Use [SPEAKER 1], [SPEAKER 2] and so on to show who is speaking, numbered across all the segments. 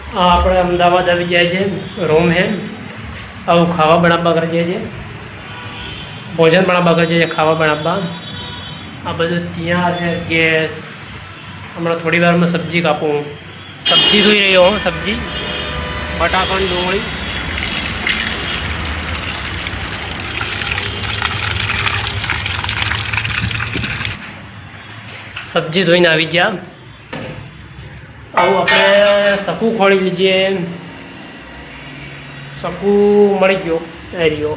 [SPEAKER 1] આપણે અમદાવાદ આવી જાય છે રૂમ હે આવું ખાવા બનાવવા કરી જાય છે ભોજન બનાવવા કરી જાય છે ખાવા બનાવવા આ બધું ત્યાં છે ગેસ હમણાં થોડી વારમાં સબ્જી કાપું સબ્જી ધોઈ રહ્યો હું સબ્જી બટાકા ડુંગળી સબ્જી ધોઈને આવી ગયા આવું આપણે સકું ખોળી લીજીએ સકું મળી ગયો એ રહ્યો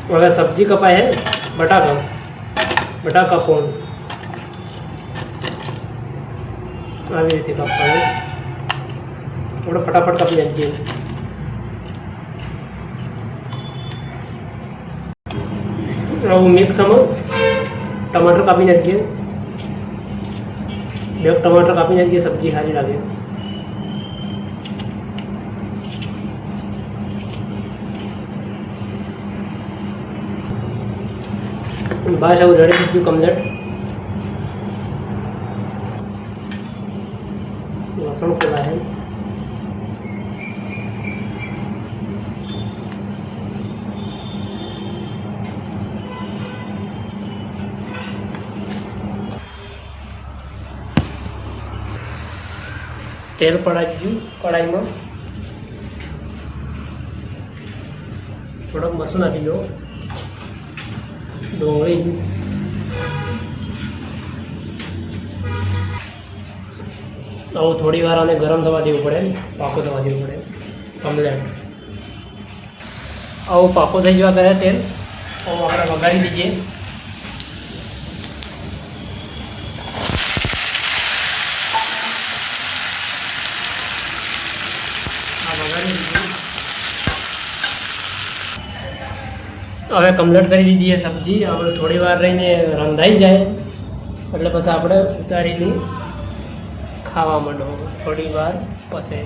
[SPEAKER 1] હવે સબ્જી કપાય હે બટાકા કોણ આવી રીતે કાપવાનું આપણે ફટાફટ કાપી નાખીએ આવું મિક્સમાં ટમાટર કાપી નાખીએ બે ટમાટર કાપી નાખીએ સબ્જી સારી લાગે બસ આવું રેડી થઈ ગયું કમ્પ્લેટ લસણ ખોલા છે તેલ પડાવી ગયું કઢાઈમાં થોડોક મસાલો નાખી દો ડુંગળી આવું થોડી વાર આને ગરમ થવા દેવું પડે પાકો થવા દેવું પડે કમ્પ્લેટ આવું પાકો થઈ જવા કરે તેલ આવું આપણે વઘારી દીજીએ હવે કમ્પ્લીટ કરી દીધી એ સબ્જી આપણે થોડી વાર રહીને રંધાઈ જાય એટલે પછી આપણે ઉતારીને ખાવા માંડો થોડી વાર પછી